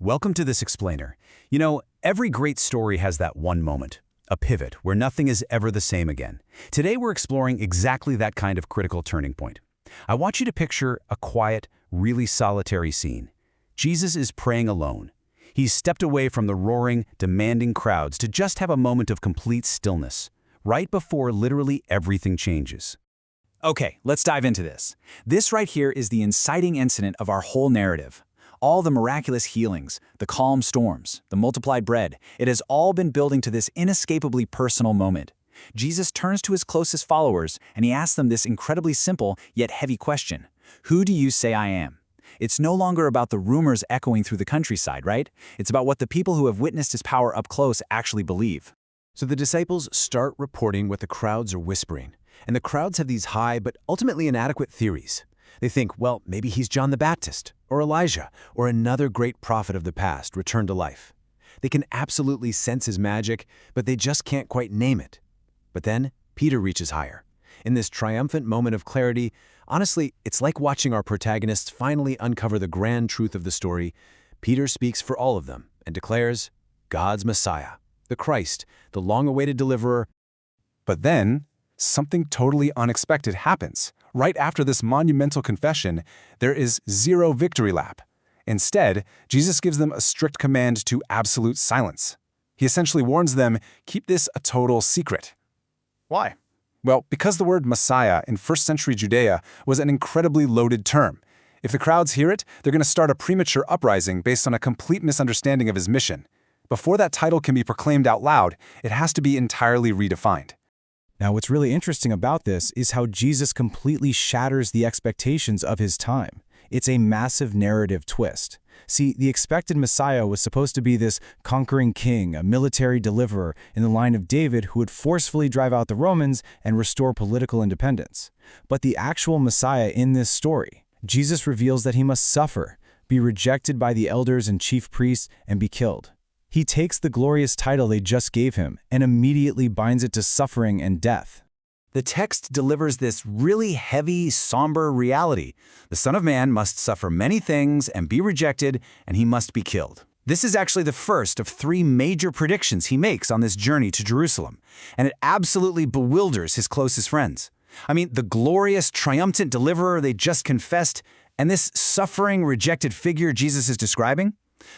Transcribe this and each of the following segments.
Welcome to this explainer. Every great story has that one moment, a pivot where nothing is ever the same again. Today we're exploring exactly that kind of critical turning point. I want you to picture a quiet, really solitary scene. Jesus is praying alone. He's stepped away from the roaring, demanding crowds to just have a moment of complete stillness, right before literally everything changes. Okay, let's dive into this. This right here is the inciting incident of our whole narrative. All the miraculous healings, the calm storms, the multiplied bread, it has all been building to this inescapably personal moment. Jesus turns to his closest followers and he asks them this incredibly simple yet heavy question. Who do you say I am? It's no longer about the rumors echoing through the countryside, right? It's about what the people who have witnessed his power up close actually believe. So the disciples start reporting what the crowds are whispering. And the crowds have these high but ultimately inadequate theories. They think, well, maybe he's John the Baptist, or Elijah, or another great prophet of the past returned to life. They can absolutely sense his magic, but they just can't quite name it. But then, Peter reaches higher. In this triumphant moment of clarity, honestly, it's like watching our protagonists finally uncover the grand truth of the story. Peter speaks for all of them and declares, God's Messiah, the Christ, the long-awaited deliverer. But then, something totally unexpected happens. Right after this monumental confession, there is zero victory lap. Instead, Jesus gives them a strict command to absolute silence. He essentially warns them, keep this a total secret. Why? Well, because the word Messiah in first-century Judea was an incredibly loaded term. If the crowds hear it, they're going to start a premature uprising based on a complete misunderstanding of his mission. Before that title can be proclaimed out loud, it has to be entirely redefined. Now, what's really interesting about this is how Jesus completely shatters the expectations of his time. It's a massive narrative twist. See, the expected Messiah was supposed to be this conquering king, a military deliverer in the line of David who would forcefully drive out the Romans and restore political independence. But the actual Messiah in this story, Jesus reveals that he must suffer, be rejected by the elders and chief priests, and be killed. He takes the glorious title they just gave him and immediately binds it to suffering and death. The text delivers this really heavy, somber reality. The Son of Man must suffer many things and be rejected, and he must be killed. This is actually the first of three major predictions he makes on this journey to Jerusalem, and it absolutely bewilders his closest friends. The glorious, triumphant deliverer they just confessed, and this suffering, rejected figure Jesus is describing,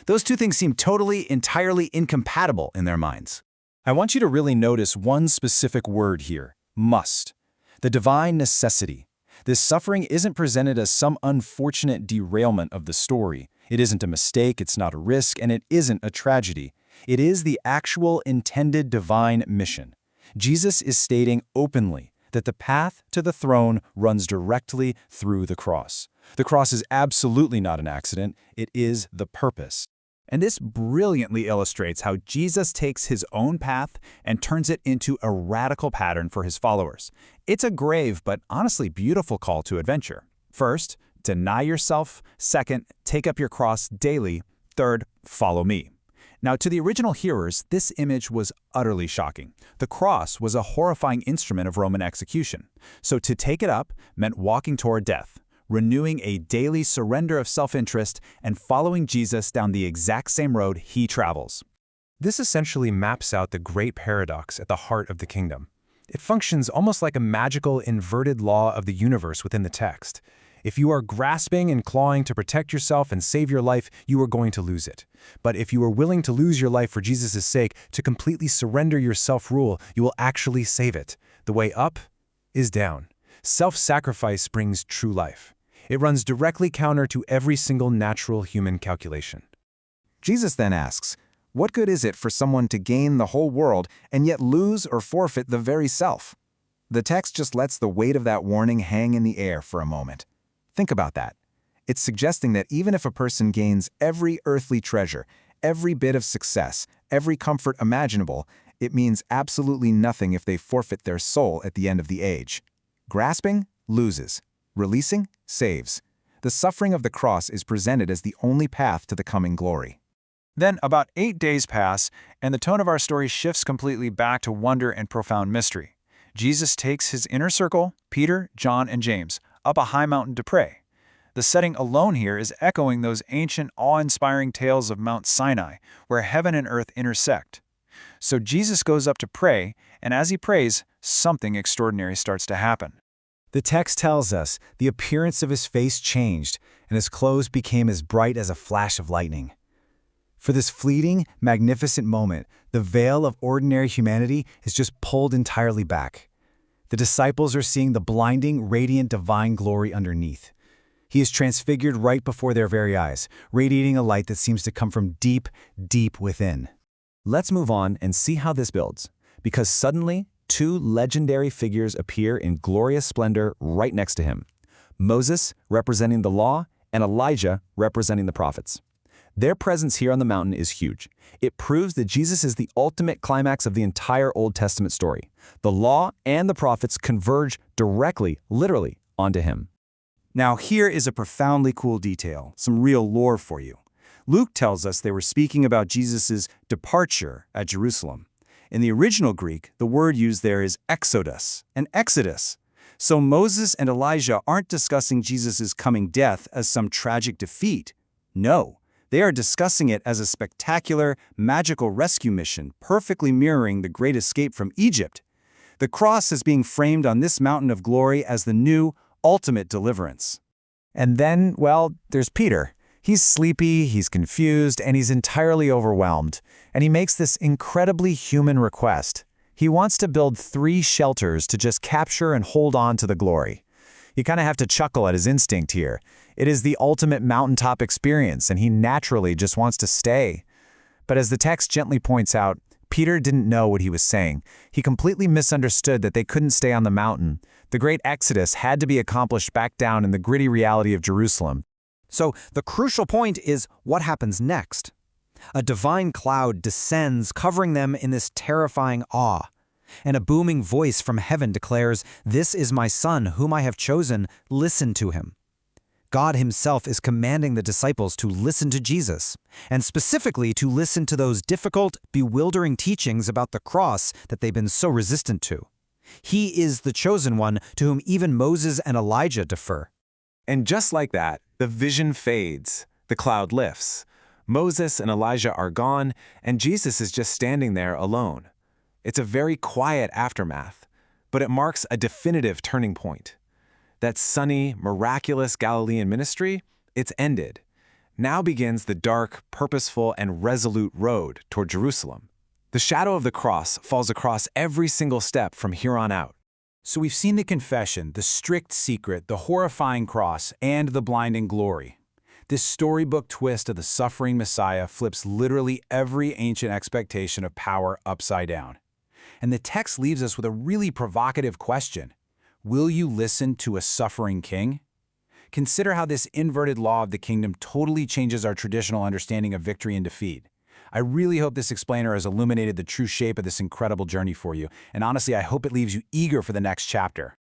those two things seem totally, entirely incompatible in their minds. I want you to really notice one specific word here, must. The divine necessity. This suffering isn't presented as some unfortunate derailment of the story. It isn't a mistake, it's not a risk, and it isn't a tragedy. It is the actual intended divine mission. Jesus is stating openly that the path to the throne runs directly through the cross. The cross is absolutely not an accident, it is the purpose. And this brilliantly illustrates how Jesus takes his own path and turns it into a radical pattern for his followers. It's a grave but honestly beautiful call to adventure. First, deny yourself. Second, take up your cross daily. Third, follow me. Now, to the original hearers, this image was utterly shocking. The cross was a horrifying instrument of Roman execution. So to take it up meant walking toward death, renewing a daily surrender of self-interest and following Jesus down the exact same road he travels. This essentially maps out the great paradox at the heart of the kingdom. It functions almost like a magical inverted law of the universe within the text. If you are grasping and clawing to protect yourself and save your life, you are going to lose it. But if you are willing to lose your life for Jesus' sake, to completely surrender your self-rule, you will actually save it. The way up is down. Self-sacrifice brings true life. It runs directly counter to every single natural human calculation. Jesus then asks, what good is it for someone to gain the whole world and yet lose or forfeit the very self? The text just lets the weight of that warning hang in the air for a moment. Think about that. It's suggesting that even if a person gains every earthly treasure, every bit of success, every comfort imaginable, it means absolutely nothing if they forfeit their soul at the end of the age. Grasping loses. Releasing saves. The suffering of the cross is presented as the only path to the coming glory. Then about 8 days pass, and the tone of our story shifts completely back to wonder and profound mystery. Jesus takes his inner circle, Peter, John, and James, up a high mountain to pray. The setting alone here is echoing those ancient, awe-inspiring tales of Mount Sinai, where heaven and earth intersect. So Jesus goes up to pray, and as he prays, something extraordinary starts to happen. The text tells us the appearance of his face changed, and his clothes became as bright as a flash of lightning. For this fleeting, magnificent moment, the veil of ordinary humanity is just pulled entirely back. The disciples are seeing the blinding, radiant divine glory underneath. He is transfigured right before their very eyes, radiating a light that seems to come from deep, deep within. Let's move on and see how this builds, because suddenly, two legendary figures appear in glorious splendor right next to him. Moses, representing the law, and Elijah, representing the prophets. Their presence here on the mountain is huge. It proves that Jesus is the ultimate climax of the entire Old Testament story. The law and the prophets converge directly, literally, onto him. Now here is a profoundly cool detail, some real lore for you. Luke tells us they were speaking about Jesus' departure at Jerusalem. In the original Greek, the word used there is exodus, an exodus. So Moses and Elijah aren't discussing Jesus' coming death as some tragic defeat. No, they are discussing it as a spectacular, magical rescue mission, perfectly mirroring the great escape from Egypt. The cross is being framed on this mountain of glory as the new, ultimate deliverance. And then, well, there's Peter. He's sleepy, he's confused, and he's entirely overwhelmed. And he makes this incredibly human request. He wants to build 3 shelters to just capture and hold on to the glory. You kind of have to chuckle at his instinct here. It is the ultimate mountaintop experience, and he naturally just wants to stay. But as the text gently points out, Peter didn't know what he was saying. He completely misunderstood that they couldn't stay on the mountain. The great exodus had to be accomplished back down in the gritty reality of Jerusalem. So the crucial point is what happens next. A divine cloud descends, covering them in this terrifying awe. And a booming voice from heaven declares, "This is my Son, whom I have chosen. Listen to him." God himself is commanding the disciples to listen to Jesus, and specifically to listen to those difficult, bewildering teachings about the cross that they've been so resistant to. He is the chosen one to whom even Moses and Elijah defer. And just like that, the vision fades, the cloud lifts. Moses and Elijah are gone, and Jesus is just standing there alone. It's a very quiet aftermath, but it marks a definitive turning point. That sunny, miraculous Galilean ministry, it's ended. Now begins the dark, purposeful, and resolute road toward Jerusalem. The shadow of the cross falls across every single step from here on out. So we've seen the confession, the strict secret, the horrifying cross, and the blinding glory. This storybook twist of the suffering Messiah flips literally every ancient expectation of power upside down. And the text leaves us with a really provocative question. Will you listen to a suffering king? Consider how this inverted law of the kingdom totally changes our traditional understanding of victory and defeat. I really hope this explainer has illuminated the true shape of this incredible journey for you, and honestly, I hope it leaves you eager for the next chapter.